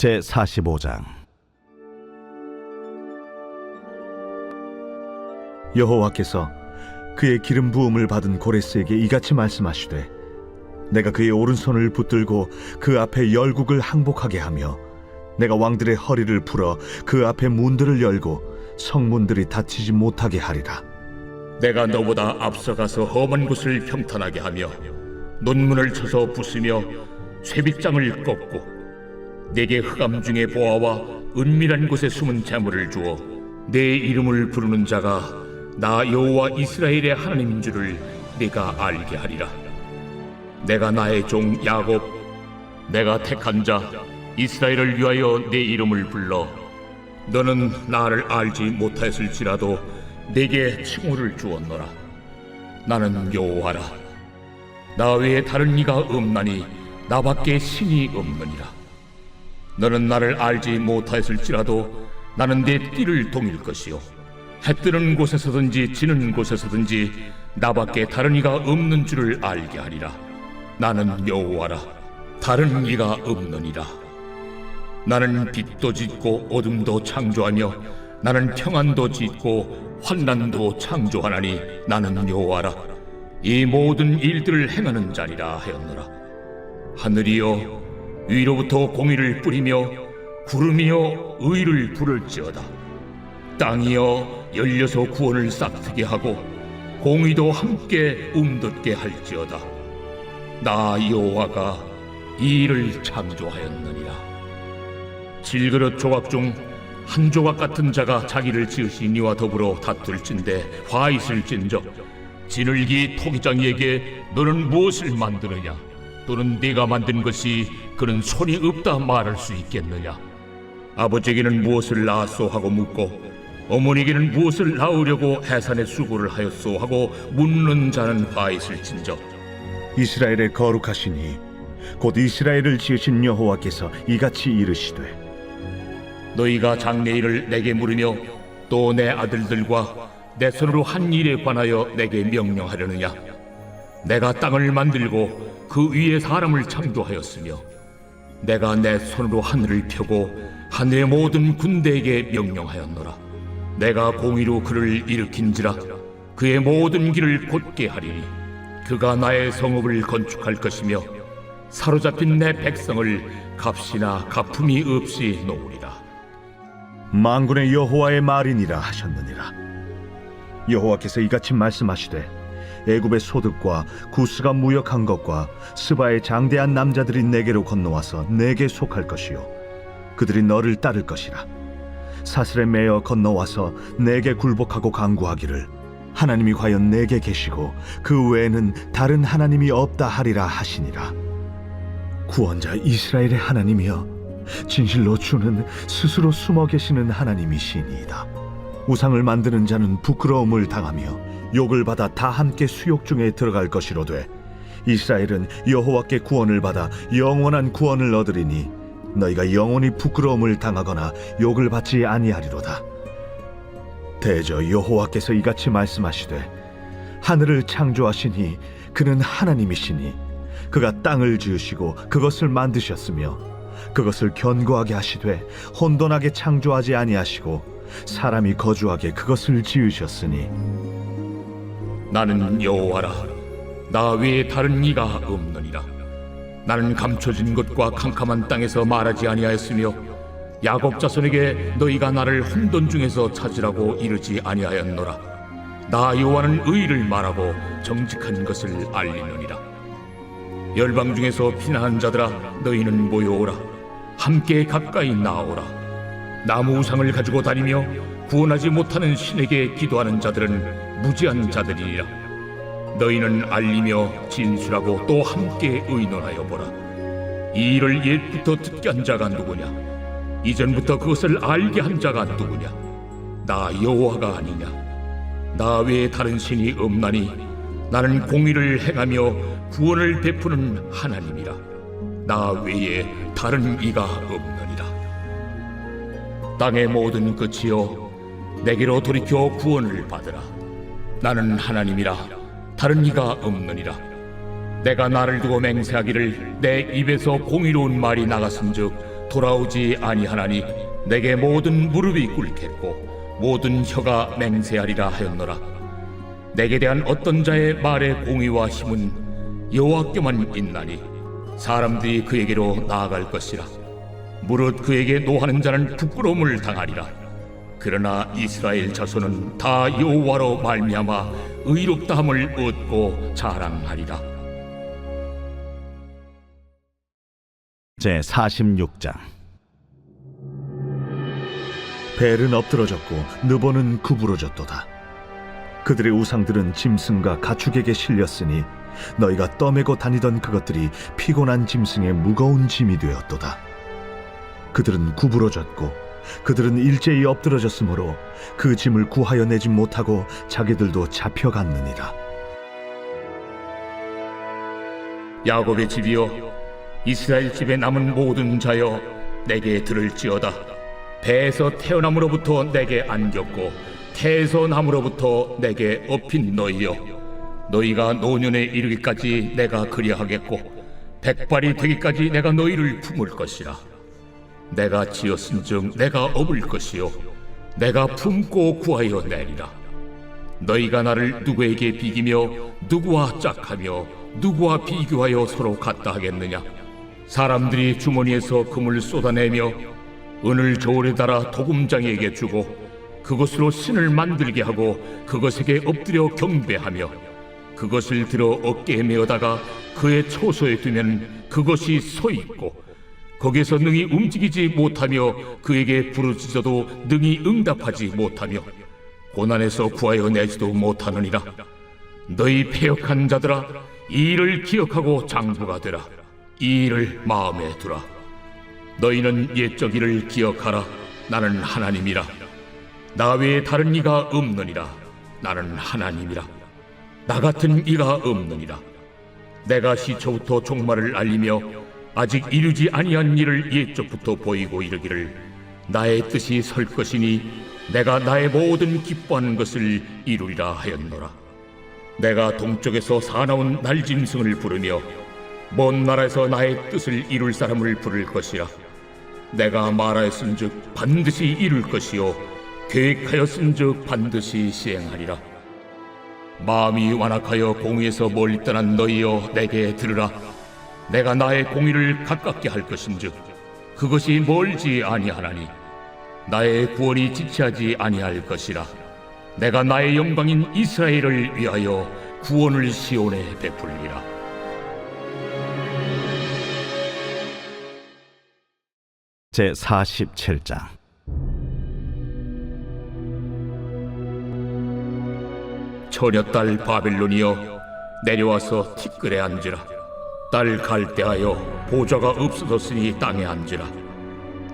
제45장. 여호와께서 그의 기름 부음을 받은 고레스에게 이같이 말씀하시되, 내가 그의 오른손을 붙들고 그 앞에 열국을 항복하게 하며 내가 왕들의 허리를 풀어 그 앞에 문들을 열고 성문들이 닫히지 못하게 하리라. 내가 너보다 앞서가서 험한 곳을 평탄하게 하며 논문을 쳐서 부수며 쇠빗장을 꺾고 내게 흑암 중에 보아와 은밀한 곳에 숨은 재물을 주어 내 이름을 부르는 자가 나 여호와 이스라엘의 하나님인 줄을 네가 알게 하리라. 내가 나의 종 야곱, 내가 택한 자 이스라엘을 위하여 내 이름을 불러 너는 나를 알지 못하였을지라도 내게 칭호를 주었노라. 나는 여호와라. 나 외에 다른 이가 없나니 나밖에 신이 없느니라. 너는 나를 알지 못하였을지라도 나는 내 띠를 동일 것이요 해 뜨는 곳에서든지 지는 곳에서든지 나밖에 다른 이가 없는 줄을 알게 하리라. 나는 여호와라. 다른 이가 없느니라. 나는 빛도 짓고 어둠도 창조하며 나는 평안도 짓고 환난도 창조하나니 나는 여호와라. 이 모든 일들을 행하는 자리라 하였노라. 하늘이여 위로부터 공의를 뿌리며 구름이여 의를 부를지어다. 땅이여 열려서 구원을 싹트게 하고 공의도 함께 움돋게 할지어다. 나 여호와가 이 일을 창조하였느니라. 질그릇 조각 중 한 조각 같은 자가 자기를 지으신 이와 더불어 다툴진대 화 있을진저 지늘기 토기장이에게 너는 무엇을 만드느냐? 또는 네가 만든 것이 그는 손이 없다 말할 수 있겠느냐? 아버지에게는 무엇을 낳았소 하고 묻고 어머니에게는 무엇을 낳으려고 해산의 수고를 하였소 하고 묻는 자는 화 있을진저 이스라엘의 거룩하시니 곧 이스라엘을 지으신 여호와께서 이같이 이르시되, 너희가 장래일을 내게 물으며 또 내 아들들과 내 손으로 한 일에 관하여 내게 명령하려느냐? 내가 땅을 만들고 그 위에 사람을 창조하였으며 내가 내 손으로 하늘을 펴고 하늘의 모든 군대에게 명령하였노라. 내가 공의로 그를 일으킨지라 그의 모든 길을 곧게 하리니 그가 나의 성읍을 건축할 것이며 사로잡힌 내 백성을 값이나 가품이 없이 놓으리라. 만군의 여호와의 말이니라 하셨느니라. 여호와께서 이같이 말씀하시되, 애굽의 소득과 구스가 무역한 것과 스바의 장대한 남자들이 내게로 건너와서 내게 속할 것이요 그들이 너를 따를 것이라. 사슬에 매어 건너와서 내게 굴복하고 간구하기를, 하나님이 과연 내게 계시고 그 외에는 다른 하나님이 없다 하리라 하시니라. 구원자 이스라엘의 하나님이여, 진실로 주는 스스로 숨어 계시는 하나님이시니이다. 우상을 만드는 자는 부끄러움을 당하며 욕을 받아 다 함께 수욕 중에 들어갈 것이로되, 이스라엘은 여호와께 구원을 받아 영원한 구원을 얻으리니 너희가 영원히 부끄러움을 당하거나 욕을 받지 아니하리로다. 대저 여호와께서 이같이 말씀하시되, 하늘을 창조하시니 그는 하나님이시니 그가 땅을 지으시고 그것을 만드셨으며 그것을 견고하게 하시되 혼돈하게 창조하지 아니하시고 사람이 거주하게 그것을 지으셨으니, 나는 여호와라. 나 외에 다른 이가 없느니라. 나는 감춰진 곳과 캄캄한 땅에서 말하지 아니하였으며 야곱 자손에게 너희가 나를 혼돈 중에서 찾으라고 이르지 아니하였노라. 나 여호와는 의를 말하고 정직한 것을 알리느니라. 열방 중에서 피난한 자들아, 너희는 모여오라. 함께 가까이 나오라. 나무 우상을 가지고 다니며 구원하지 못하는 신에게 기도하는 자들은 무지한 자들이니라. 너희는 알리며 진술하고 또 함께 의논하여 보라. 이 일을 옛부터 듣게 한 자가 누구냐? 이전부터 그것을 알게 한 자가 누구냐? 나 여호와가 아니냐? 나 외에 다른 신이 없나니 나는 공의를 행하며 구원을 베푸는 하나님이라. 나 외에 다른 이가 없느니라. 땅의 모든 끝이여, 내게로 돌이켜 구원을 받으라. 나는 하나님이라. 다른 이가 없느니라. 내가 나를 두고 맹세하기를 내 입에서 공의로운 말이 나갔은즉 돌아오지 아니하나니 내게 모든 무릎이 꿇겠고 모든 혀가 맹세하리라 하였노라. 내게 대한 어떤 자의 말의 공의와 힘은 여호와께만 있나니 사람들이 그에게로 나아갈 것이라. 무릇 그에게 노하는 자는 부끄러움을 당하리라. 그러나 이스라엘 자손은 다 여호와로 말미암아 의롭다함을 얻고 자랑하리라. 제 46장. 벨은 엎드러졌고 느보는 구부러졌도다. 그들의 우상들은 짐승과 가축에게 실렸으니 너희가 떠매고 다니던 그것들이 피곤한 짐승의 무거운 짐이 되었도다. 그들은 구부러졌고 그들은 일제히 엎드러졌으므로 그 짐을 구하여 내지 못하고 자기들도 잡혀갔느니라. 야곱의 집이여, 이스라엘 집에 남은 모든 자여, 내게 들을지어다. 배에서 태어남으로부터 내게 안겼고 태에서 남으로부터 내게 업힌 너희여, 너희가 노년에 이르기까지 내가 그리하겠고 백발이 되기까지 내가 너희를 품을 것이라. 내가 지었은즉 내가 업을 것이요 내가 품고 구하여 내리라. 너희가 나를 누구에게 비기며 누구와 짝하며 누구와 비교하여 서로 같다 하겠느냐? 사람들이 주머니에서 금을 쏟아내며 은을 저울에 달아 도금장에게 주고 그것으로 신을 만들게 하고 그것에게 엎드려 경배하며 그것을 들어 어깨에 메어다가 그의 처소에 두면 그것이 서 있고 거기에서 능히 움직이지 못하며 그에게 부르짖어도 능히 응답하지 못하며 고난에서 구하여 내지도 못하느니라. 너희 패역한 자들아, 이 일을 기억하고 장부가 되라. 이 일을 마음에 두라. 너희는 옛적 일을 기억하라. 나는 하나님이라. 나 외에 다른 이가 없느니라. 나는 하나님이라. 나 같은 이가 없느니라. 내가 시초부터 종말을 알리며 아직 이루지 아니한 일을 옛적부터 보이고 이르기를 나의 뜻이 설 것이니 내가 나의 모든 기뻐하는 것을 이루리라 하였노라. 내가 동쪽에서 사나운 날짐승을 부르며 먼 나라에서 나의 뜻을 이룰 사람을 부를 것이라. 내가 말하였은즉 반드시 이룰 것이요 계획하였은즉 반드시 시행하리라. 마음이 완악하여 공의에서 멀리 떠난 너희여, 내게 들으라. 내가 나의 공의를 가깝게 할 것인즉 그것이 멀지 아니하나니 나의 구원이 지체하지 아니할 것이라. 내가 나의 영광인 이스라엘을 위하여 구원을 시온에 베풀리라. 제 47장. 처녀딸 바벨론이여, 내려와서 티끌에 앉으라. 딸 갈대하여 보좌가 없어졌으니 땅에 앉으라.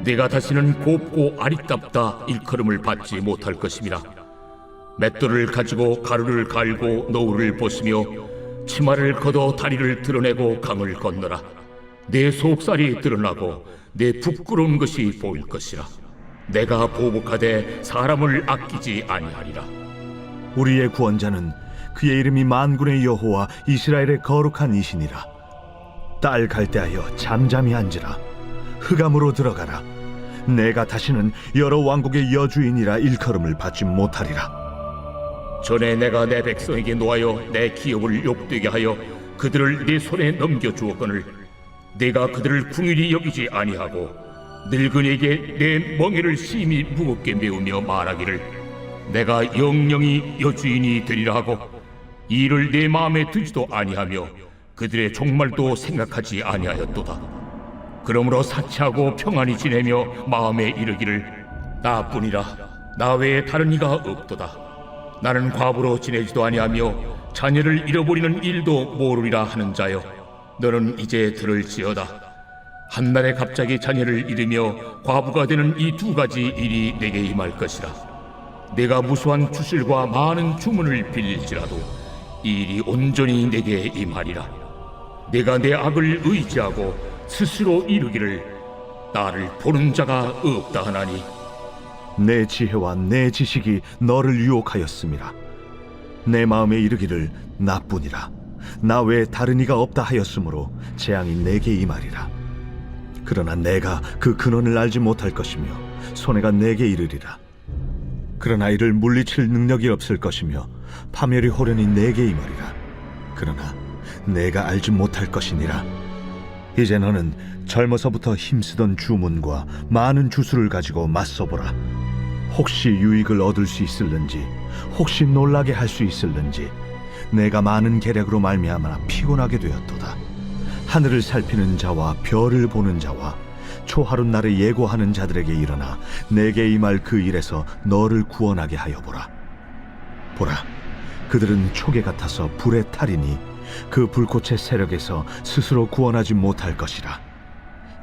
네가 다시는 곱고 아리답다 일컬음을 받지 못할 것임이라. 맷돌을 가지고 가루를 갈고 노울을 벗으며 치마를 걷어 다리를 드러내고 강을 건너라. 내 속살이 드러나고 내 부끄러운 것이 보일 것이라. 내가 보복하되 사람을 아끼지 아니하리라. 우리의 구원자는 그의 이름이 만군의 여호와 이스라엘의 거룩한 이시니라. 딸 갈대하여 잠잠히 앉으라. 흑암으로 들어가라. 내가 다시는 여러 왕국의 여주인이라 일컬음을 받지 못하리라. 전에 내가 내 백성에게 노하여 내 기업을 욕되게 하여 그들을 네 손에 넘겨주었거늘 내가 그들을 궁일이 여기지 아니하고 늙은이에게 내 멍에를 심히 무겁게 메우며 말하기를 내가 영영이 여주인이 되리라 하고 이 일을 내 마음에 두지도 아니하며 그들의 종말도 생각하지 아니하였도다. 그러므로 사치하고 평안히 지내며 마음에 이르기를 나뿐이라. 나 외에 다른 이가 없도다. 나는 과부로 지내지도 아니하며 자녀를 잃어버리는 일도 모르리라 하는 자여, 너는 이제 들을지어다. 한날에 갑자기 자녀를 잃으며 과부가 되는 이 두 가지 일이 내게 임할 것이라. 내가 무수한 주실과 많은 주문을 빌릴지라도 이 일이 온전히 내게 임하리라. 내가 내 악을 의지하고 스스로 이르기를 나를 보는 자가 없다 하나니 내 지혜와 내 지식이 너를 유혹하였음이라. 내 마음에 이르기를 나뿐이라. 나 외에 다른 이가 없다 하였으므로 재앙이 내게 임하리라. 그러나 내가 그 근원을 알지 못할 것이며 손해가 내게 이르리라. 그러나 이를 물리칠 능력이 없을 것이며 파멸이 호련히 내게 임하리라. 그러나 내가 알지 못할 것이니라. 이제 너는 젊어서부터 힘쓰던 주문과 많은 주술을 가지고 맞서보라. 혹시 유익을 얻을 수 있을는지, 혹시 놀라게 할 수 있을는지. 내가 많은 계략으로 말미암아 피곤하게 되었도다. 하늘을 살피는 자와 별을 보는 자와 초하룻날에 예고하는 자들에게 일어나 내게 임할 그 일에서 너를 구원하게 하여 보라. 보라, 그들은 초계 같아서 불에 타리니 그 불꽃의 세력에서 스스로 구원하지 못할 것이라.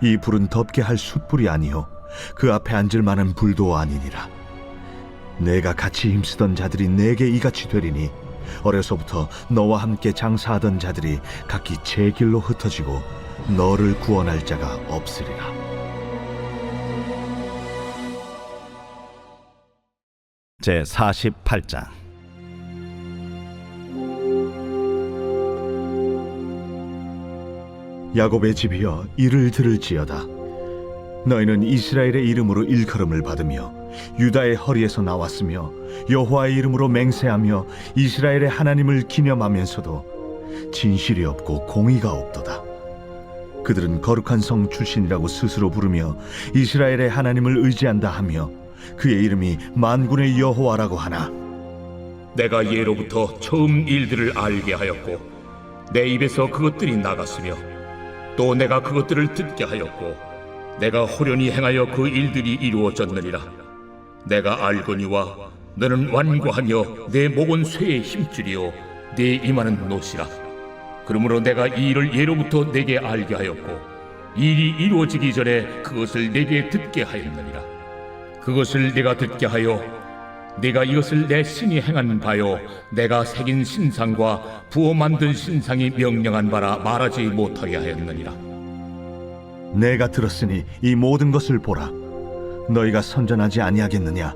이 불은 덮게 할 숯불이 아니요 그 앞에 앉을 만한 불도 아니니라. 내가 같이 힘쓰던 자들이 내게 이같이 되리니 어려서부터 너와 함께 장사하던 자들이 각기 제 길로 흩어지고 너를 구원할 자가 없으리라. 제 48장. 야곱의 집이여, 이를 들을지어다. 너희는 이스라엘의 이름으로 일컬음을 받으며 유다의 허리에서 나왔으며 여호와의 이름으로 맹세하며 이스라엘의 하나님을 기념하면서도 진실이 없고 공의가 없도다. 그들은 거룩한 성 출신이라고 스스로 부르며 이스라엘의 하나님을 의지한다 하며 그의 이름이 만군의 여호와라고 하나, 내가 예로부터 처음 일들을 알게 하였고 내 입에서 그것들이 나갔으며 또 내가 그것들을 듣게 하였고 내가 호련히 행하여 그 일들이 이루어졌느니라. 내가 알거니와 너는 완고하며 내 목은 쇠에 힘줄이요 내 이마는 노시라. 그러므로 내가 이 일을 예로부터 내게 알게 하였고 일이 이루어지기 전에 그것을 내게 듣게 하였느니라. 그것을 내가 듣게 하여 내가 이것을 내 신이 행한 바요 내가 새긴 신상과 부어 만든 신상이 명령한 바라 말하지 못하게 하였느니라. 내가 들었으니 이 모든 것을 보라. 너희가 선전하지 아니하겠느냐?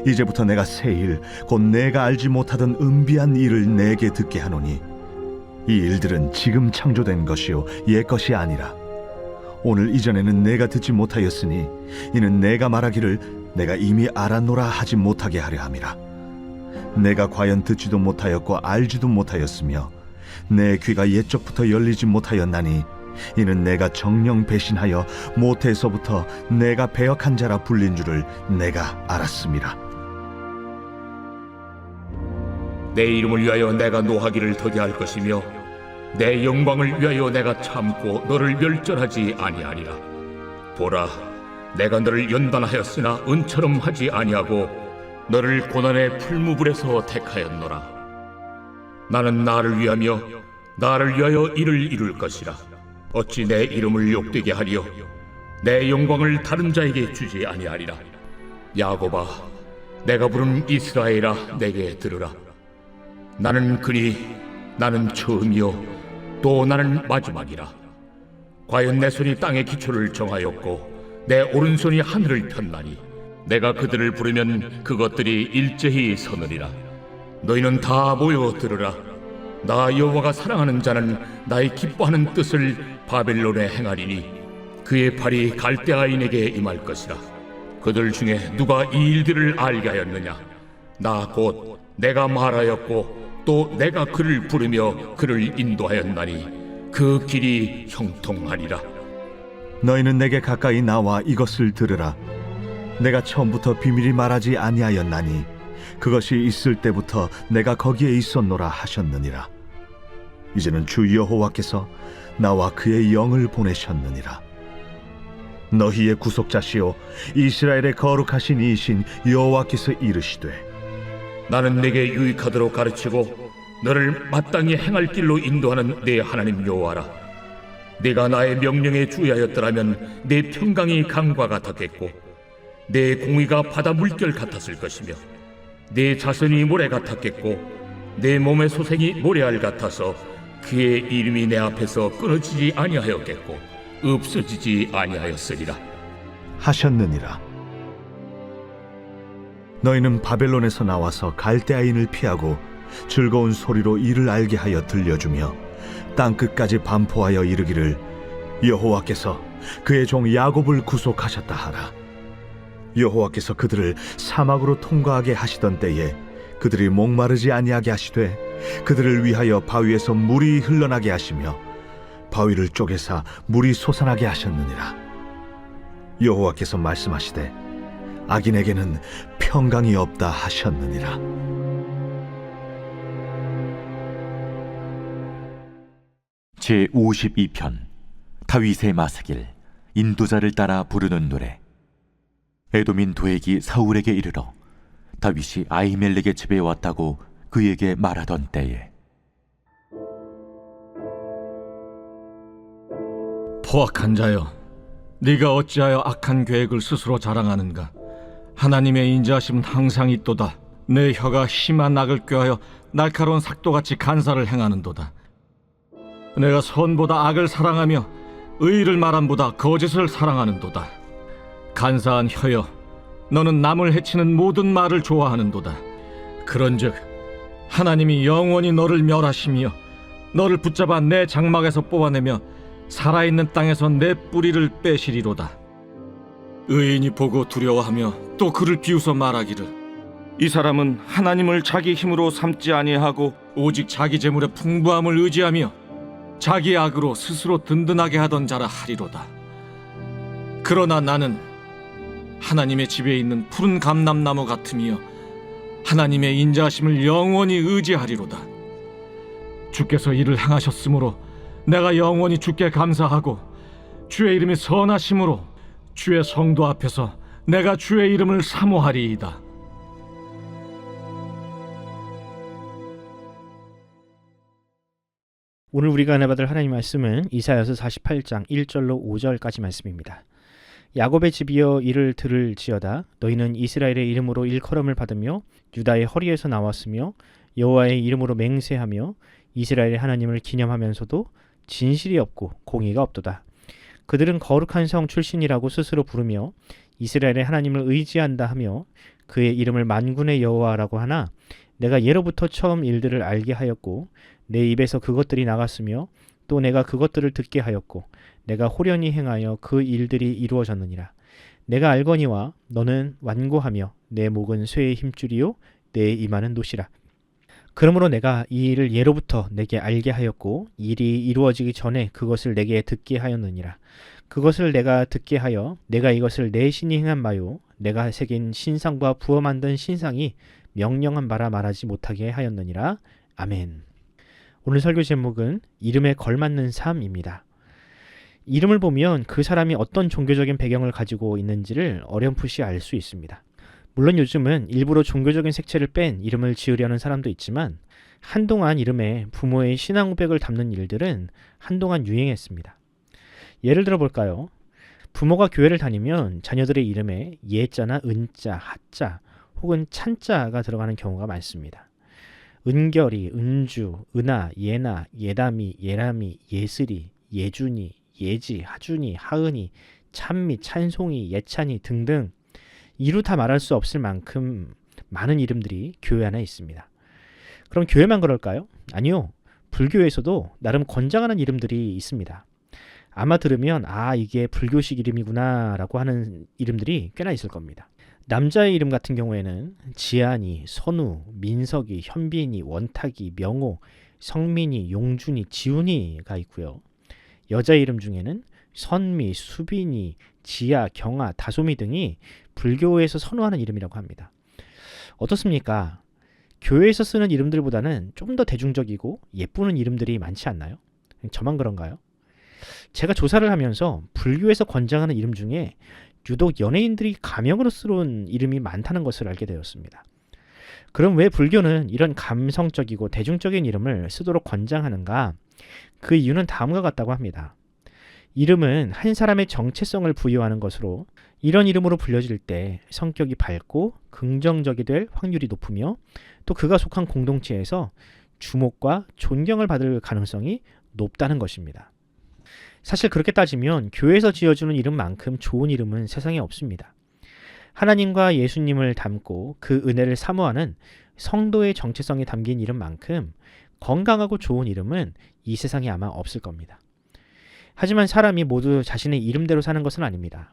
이제부터 내가 새 일, 곧 내가 알지 못하던 은비한 일을 내게 듣게 하노니 이 일들은 지금 창조된 것이요 옛 것이 아니라 오늘 이전에는 내가 듣지 못하였으니 이는 내가 말하기를 내가 이미 알았노라 하지 못하게 하려 함이라. 내가 과연 듣지도 못하였고 알지도 못하였으며 내 귀가 옛적부터 열리지 못하였나니 이는 내가 정령 배신하여 모태에서부터 내가 배역한 자라 불린 줄을 내가 알았음이라. 내 이름을 위하여 내가 노하기를 더디할 것이며 내 영광을 위하여 내가 참고 너를 멸절하지 아니하리라. 보라, 내가 너를 연단하였으나 은처럼 하지 아니하고 너를 고난의 풀무불에서 택하였노라. 나는 나를 위하며 나를 위하여 이를 이룰 것이라. 어찌 내 이름을 욕되게 하리요 내 영광을 다른 자에게 주지 아니하리라. 야곱아, 내가 부른 이스라엘아, 내게 들으라. 나는 그니 나는 처음이요 또 나는 마지막이라. 과연 내 손이 땅의 기초를 정하였고 내 오른손이 하늘을 폈나니 내가 그들을 부르면 그것들이 일제히 서느리라. 너희는 다 모여 들으라. 나 여호와가 사랑하는 자는 나의 기뻐하는 뜻을 바벨론에 행하리니 그의 팔이 갈대아인에게 임할 것이라. 그들 중에 누가 이 일들을 알게 하였느냐? 나 곧 내가 말하였고 또 내가 그를 부르며 그를 인도하였나니 그 길이 형통하리라. 너희는 내게 가까이 나와 이것을 들으라. 내가 처음부터 비밀이 말하지 아니하였나니 그것이 있을 때부터 내가 거기에 있었노라 하셨느니라. 이제는 주 여호와께서 나와 그의 영을 보내셨느니라. 너희의 구속자시오 이스라엘의 거룩하신 이이신 여호와께서 이르시되, 나는 내게 유익하도록 가르치고 너를 마땅히 행할 길로 인도하는 내 하나님 여호와라. 네가 나의 명령에 주의하였더라면 내 평강이 강과 같았겠고 내 공의가 바다 물결 같았을 것이며 내 자손이 모래 같았겠고 내 몸의 소생이 모래알 같아서 그의 이름이 내 앞에서 끊어지지 아니하였겠고 없어지지 아니하였으리라 하셨느니라. 너희는 바벨론에서 나와서 갈대아인을 피하고 즐거운 소리로 이를 알게 하여 들려주며 땅끝까지 반포하여 이르기를 여호와께서 그의 종 야곱을 구속하셨다 하라. 여호와께서 그들을 사막으로 통과하게 하시던 때에 그들이 목마르지 아니하게 하시되 그들을 위하여 바위에서 물이 흘러나게 하시며 바위를 쪼개사 물이 솟아나게 하셨느니라. 여호와께서 말씀하시되 악인에게는 평강이 없다 하셨느니라. 제52편 다윗의 마스길 인도자를 따라 부르는 노래. 에돔인 도액이 사울에게 이르러 다윗이 아히멜렉의 집에 왔다고 그에게 말하던 때에 포악한 자여, 네가 어찌하여 악한 계획을 스스로 자랑하는가? 하나님의 인자하심은 항상 있도다. 내 혀가 심한 악을 꾀하여 날카로운 삭도같이 간사를 행하는도다. 내가 선보다 악을 사랑하며 의를 말함보다 거짓을 사랑하는도다. 간사한 혀여, 너는 남을 해치는 모든 말을 좋아하는도다. 그런즉 하나님이 영원히 너를 멸하시며 너를 붙잡아 내 장막에서 뽑아내며 살아있는 땅에서 내 뿌리를 빼시리로다. 의인이 보고 두려워하며 또 그를 비웃어 말하기를, 이 사람은 하나님을 자기 힘으로 삼지 아니하고 오직 자기 재물의 풍부함을 의지하며 자기 악으로 스스로 든든하게 하던 자라 하리로다. 그러나 나는 하나님의 집에 있는 푸른 감람나무 같으며 하나님의 인자하심을 영원히 의지하리로다. 주께서 이를 행하셨으므로 내가 영원히 주께 감사하고 주의 이름이 선하심으로 주의 성도 앞에서 내가 주의 이름을 사모하리이다. 오늘 우리가 은혜받을 하나님 말씀은 이사야서 48장 1절로 5절까지 말씀입니다. 야곱의 집이여 이를 들을지어다. 너희는 이스라엘의 이름으로 일컬음을 받으며 유다의 허리에서 나왔으며 여호와의 이름으로 맹세하며 이스라엘의 하나님을 기념하면서도 진실이 없고 공의가 없도다. 그들은 거룩한 성 출신이라고 스스로 부르며 이스라엘의 하나님을 의지한다 하며 그의 이름을 만군의 여호와라고 하나 내가 예로부터 처음 일들을 알게 하였고 내 입에서 그것들이 나갔으며 또 내가 그것들을 듣게 하였고 내가 호련히 행하여 그 일들이 이루어졌느니라. 내가 알거니와 너는 완고하며 내 목은 쇠의 힘줄이요 내 이마는 노시라. 그러므로 내가 이 일을 예로부터 내게 알게 하였고 일이 이루어지기 전에 그것을 내게 듣게 하였느니라. 그것을 내가 듣게 하여 내가 이것을 내 신이 행한 바요 내가 새긴 신상과 부어 만든 신상이 명령한 바라 말하지 못하게 하였느니라. 아멘. 오늘 설교 제목은 이름에 걸맞는 삶입니다. 이름을 보면 그 사람이 어떤 종교적인 배경을 가지고 있는지를 어렴풋이 알 수 있습니다. 물론 요즘은 일부러 종교적인 색채를 뺀 이름을 지으려는 사람도 있지만 한동안 이름에 부모의 신앙 고백을 담는 일들은 한동안 유행했습니다. 예를 들어 볼까요? 부모가 교회를 다니면 자녀들의 이름에 예자나 은자, 하자 혹은 찬자가 들어가는 경우가 많습니다. 은결이, 은주, 은하, 예나, 예담이, 예람이, 예슬이, 예준이, 예지, 하준이, 하은이, 찬미, 찬송이, 예찬이 등등 이루 다 말할 수 없을 만큼 많은 이름들이 교회 안에 있습니다. 그럼 교회만 그럴까요? 아니요. 불교에서도 나름 권장하는 이름들이 있습니다. 아마 들으면 이게 불교식 이름이구나 라고 하는 이름들이 꽤나 있을 겁니다. 남자의 이름 같은 경우에는 지안이, 선우, 민석이, 현빈이, 원탁이, 명호, 성민이, 용준이, 지훈이가 있고요. 여자의 이름 중에는 선미, 수빈이, 지아, 경아, 다솜이 등이 불교에서 선호하는 이름이라고 합니다. 어떻습니까? 교회에서 쓰는 이름들보다는 좀 더 대중적이고 예쁘는 이름들이 많지 않나요? 저만 그런가요? 제가 조사를 하면서 불교에서 권장하는 이름 중에 유독 연예인들이 가명으로 쓰는 이름이 많다는 것을 알게 되었습니다. 그럼 왜 불교는 이런 감성적이고 대중적인 이름을 쓰도록 권장하는가? 그 이유는 다음과 같다고 합니다. 이름은 한 사람의 정체성을 부여하는 것으로 이런 이름으로 불려질 때 성격이 밝고 긍정적이 될 확률이 높으며 또 그가 속한 공동체에서 주목과 존경을 받을 가능성이 높다는 것입니다. 사실 그렇게 따지면 교회에서 지어주는 이름만큼 좋은 이름은 세상에 없습니다. 하나님과 예수님을 닮고 그 은혜를 사모하는 성도의 정체성이 담긴 이름만큼 건강하고 좋은 이름은 이 세상에 아마 없을 겁니다. 하지만 사람이 모두 자신의 이름대로 사는 것은 아닙니다.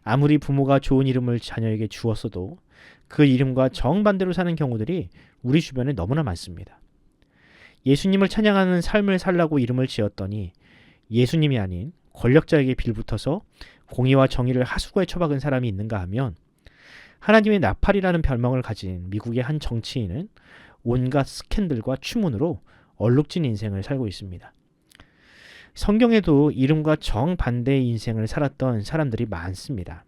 아무리 부모가 좋은 이름을 자녀에게 주었어도 그 이름과 정반대로 사는 경우들이 우리 주변에 너무나 많습니다. 예수님을 찬양하는 삶을 살라고 이름을 지었더니 예수님이 아닌 권력자에게 빌붙어서 공의와 정의를 하수구에 처박은 사람이 있는가 하면 하나님의 나팔이라는 별명을 가진 미국의 한 정치인은 온갖 스캔들과 추문으로 얼룩진 인생을 살고 있습니다. 성경에도 이름과 정반대의 인생을 살았던 사람들이 많습니다.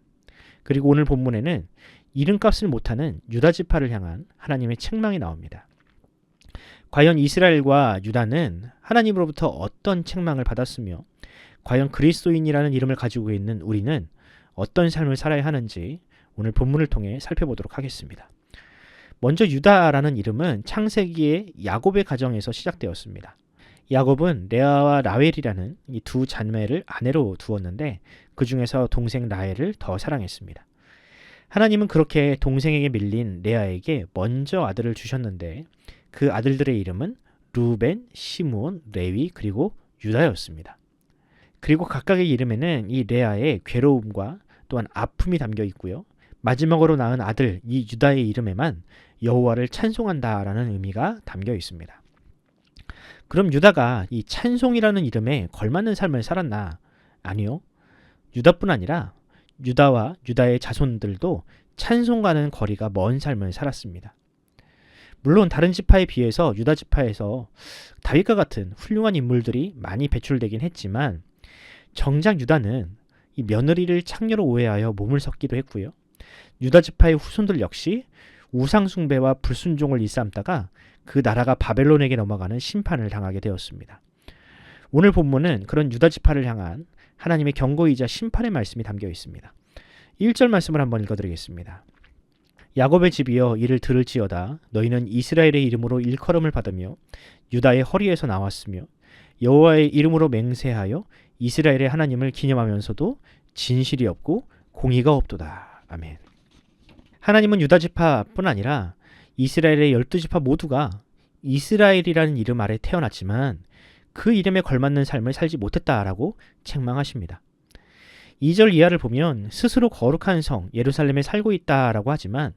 그리고 오늘 본문에는 이름값을 못하는 유다 지파를 향한 하나님의 책망이 나옵니다. 과연 이스라엘과 유다는 하나님으로부터 어떤 책망을 받았으며 과연 그리스도인이라는 이름을 가지고 있는 우리는 어떤 삶을 살아야 하는지 오늘 본문을 통해 살펴보도록 하겠습니다. 먼저 유다라는 이름은 창세기의 야곱의 가정에서 시작되었습니다. 야곱은 레아와 라헬이라는 이 두 자매를 아내로 두었는데 그 중에서 동생 라헬을 더 사랑했습니다. 하나님은 그렇게 동생에게 밀린 레아에게 먼저 아들을 주셨는데 그 아들들의 이름은 루벤, 시므온, 레위 그리고 유다였습니다. 그리고 각각의 이름에는 이 레아의 괴로움과 또한 아픔이 담겨 있고요. 마지막으로 낳은 아들 이 유다의 이름에만 여호와를 찬송한다라는 의미가 담겨 있습니다. 그럼 유다가 이 찬송이라는 이름에 걸맞는 삶을 살았나? 아니요. 유다뿐 아니라 유다와 유다의 자손들도 찬송과는 거리가 먼 삶을 살았습니다. 물론 다른 지파에 비해서 유다 지파에서 다윗과 같은 훌륭한 인물들이 많이 배출되긴 했지만 정작 유다는 이 며느리를 창녀로 오해하여 몸을 섞기도 했고요. 유다 지파의 후손들 역시 우상 숭배와 불순종을 일삼다가 그 나라가 바벨론에게 넘어가는 심판을 당하게 되었습니다. 오늘 본문은 그런 유다 지파를 향한 하나님의 경고이자 심판의 말씀이 담겨 있습니다. 1절 말씀을 한번 읽어드리겠습니다. 야곱의 집이여 이를 들을지어다 너희는 이스라엘의 이름으로 일컬음을 받으며 유다의 허리에서 나왔으며 여호와의 이름으로 맹세하여 이스라엘의 하나님을 기념하면서도 진실이 없고 공의가 없도다. 아멘. 하나님은 유다 지파뿐 아니라 이스라엘의 12지파 모두가 이스라엘이라는 이름 아래 태어났지만 그 이름에 걸맞는 삶을 살지 못했다라고 책망하십니다. 2절 이하를 보면 스스로 거룩한 성 예루살렘에 살고 있다라고 하지만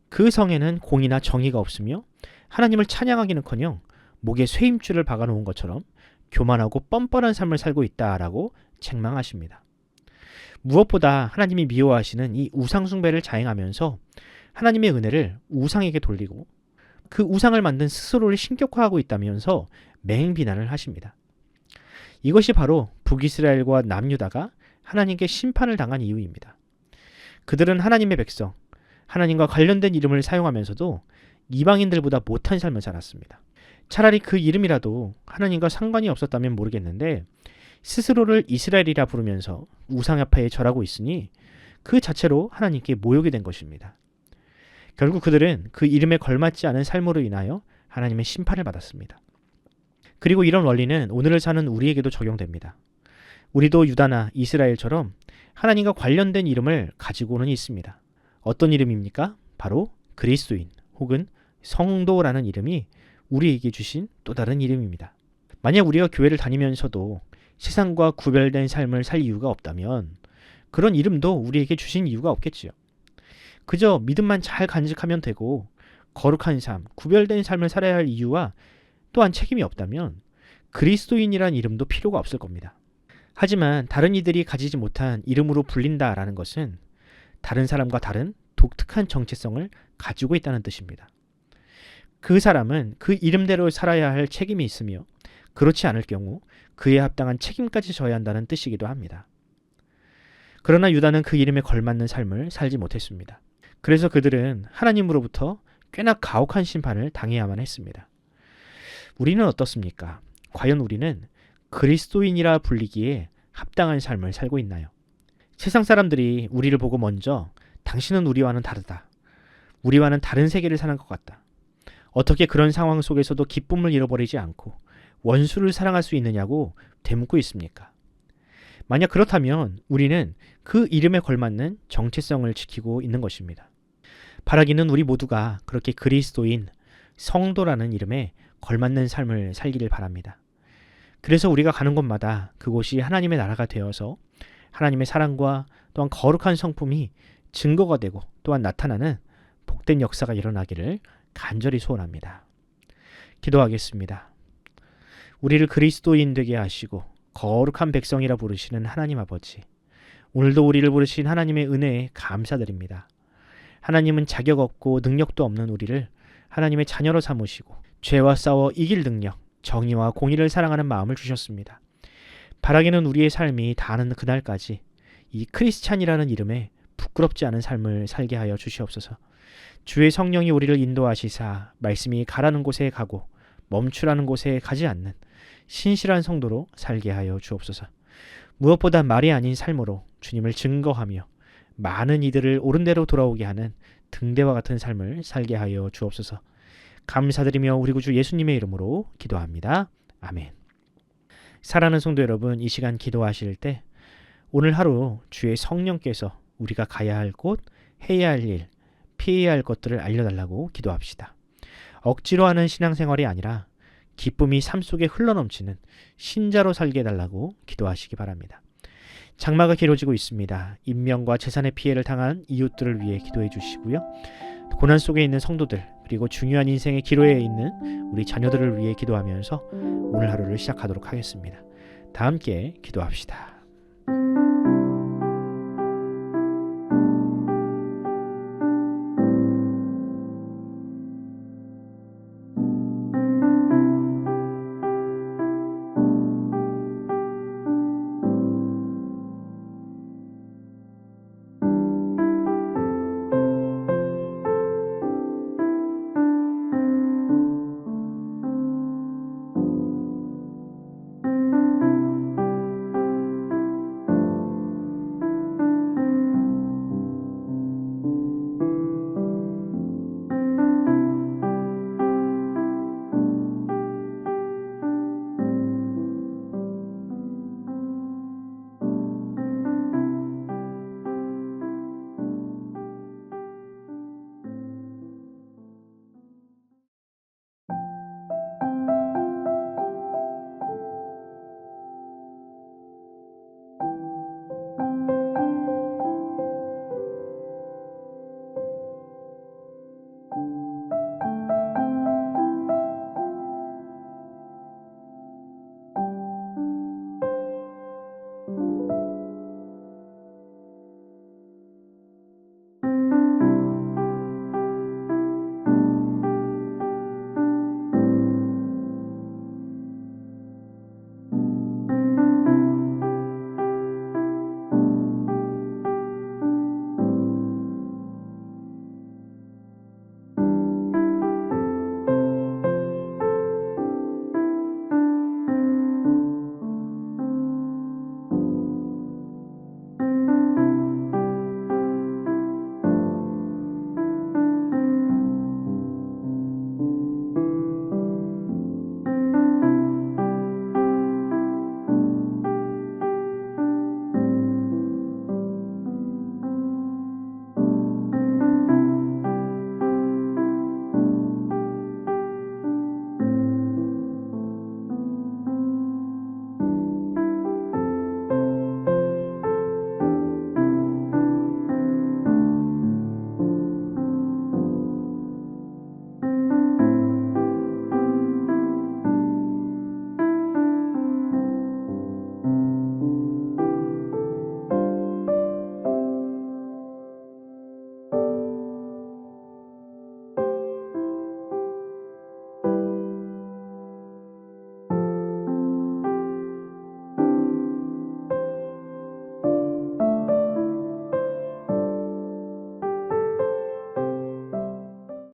그 성에는 공의나 정의가 없으며 하나님을 찬양하기는커녕 목에 쇠임줄을 박아놓은 것처럼 교만하고 뻔뻔한 삶을 살고 있다라고 책망하십니다. 무엇보다 하나님이 미워하시는 이 우상 숭배를 자행하면서 하나님의 은혜를 우상에게 돌리고 그 우상을 만든 스스로를 신격화하고 있다면서 맹비난을 하십니다. 이것이 바로 북이스라엘과 남유다가 하나님께 심판을 당한 이유입니다. 그들은 하나님의 백성, 하나님과 관련된 이름을 사용하면서도 이방인들보다 못한 삶을 살았습니다. 차라리 그 이름이라도 하나님과 상관이 없었다면 모르겠는데 스스로를 이스라엘이라 부르면서 우상야파에 절하고 있으니 그 자체로 하나님께 모욕이 된 것입니다. 결국 그들은 그 이름에 걸맞지 않은 삶으로 인하여 하나님의 심판을 받았습니다. 그리고 이런 원리는 오늘을 사는 우리에게도 적용됩니다. 우리도 유다나 이스라엘처럼 하나님과 관련된 이름을 가지고는 있습니다. 어떤 이름입니까? 바로 그리스도인 혹은 성도라는 이름이 우리에게 주신 또 다른 이름입니다. 만약 우리가 교회를 다니면서도 세상과 구별된 삶을 살 이유가 없다면 그런 이름도 우리에게 주신 이유가 없겠지요. 그저 믿음만 잘 간직하면 되고 거룩한 삶, 구별된 삶을 살아야 할 이유와 또한 책임이 없다면 그리스도인이란 이름도 필요가 없을 겁니다. 하지만 다른 이들이 가지지 못한 이름으로 불린다라는 것은 다른 사람과 다른 독특한 정체성을 가지고 있다는 뜻입니다. 그 사람은 그 이름대로 살아야 할 책임이 있으며 그렇지 않을 경우 그에 합당한 책임까지 져야 한다는 뜻이기도 합니다. 그러나 유다는 그 이름에 걸맞는 삶을 살지 못했습니다. 그래서 그들은 하나님으로부터 꽤나 가혹한 심판을 당해야만 했습니다. 우리는 어떻습니까? 과연 우리는 그리스도인이라 불리기에 합당한 삶을 살고 있나요? 세상 사람들이 우리를 보고 먼저 당신은 우리와는 다르다. 우리와는 다른 세계를 사는 것 같다. 어떻게 그런 상황 속에서도 기쁨을 잃어버리지 않고 원수를 사랑할 수 있느냐고 되묻고 있습니까? 만약 그렇다면 우리는 그 이름에 걸맞는 정체성을 지키고 있는 것입니다. 바라기는 우리 모두가 그렇게 그리스도인 성도라는 이름에 걸맞는 삶을 살기를 바랍니다. 그래서 우리가 가는 곳마다 그곳이 하나님의 나라가 되어서 하나님의 사랑과 또한 거룩한 성품이 증거가 되고 또한 나타나는 복된 역사가 일어나기를 간절히 소원합니다. 기도하겠습니다. 우리를 그리스도인 되게 하시고 거룩한 백성이라 부르시는 하나님 아버지, 오늘도 우리를 부르신 하나님의 은혜에 감사드립니다. 하나님은 자격 없고 능력도 없는 우리를 하나님의 자녀로 삼으시고 죄와 싸워 이길 능력, 정의와 공의를 사랑하는 마음을 주셨습니다. 바라기는 우리의 삶이 다하는 그날까지 이 크리스찬이라는 이름에 부끄럽지 않은 삶을 살게 하여 주시옵소서. 주의 성령이 우리를 인도하시사 말씀이 가라는 곳에 가고 멈추라는 곳에 가지 않는 신실한 성도로 살게 하여 주옵소서. 무엇보다 말이 아닌 삶으로 주님을 증거하며 많은 이들을 옳은 대로 돌아오게 하는 등대와 같은 삶을 살게 하여 주옵소서. 감사드리며 우리 구주 예수님의 이름으로 기도합니다. 아멘. 사랑하는 성도 여러분, 이 시간 기도하실 때 오늘 하루 주의 성령께서 우리가 가야 할 곳, 해야 할 일, 피해야 할 것들을 알려달라고 기도합시다. 억지로 하는 신앙생활이 아니라 기쁨이 삶 속에 흘러넘치는 신자로 살게 해달라고 기도하시기 바랍니다. 장마가 길어지고 있습니다. 인명과 재산의 피해를 당한 이웃들을 위해 기도해 주시고요. 고난 속에 있는 성도들, 그리고 중요한 인생의 기로에 있는 우리 자녀들을 위해 기도하면서 오늘 하루를 시작하도록 하겠습니다. 다 함께 기도합시다.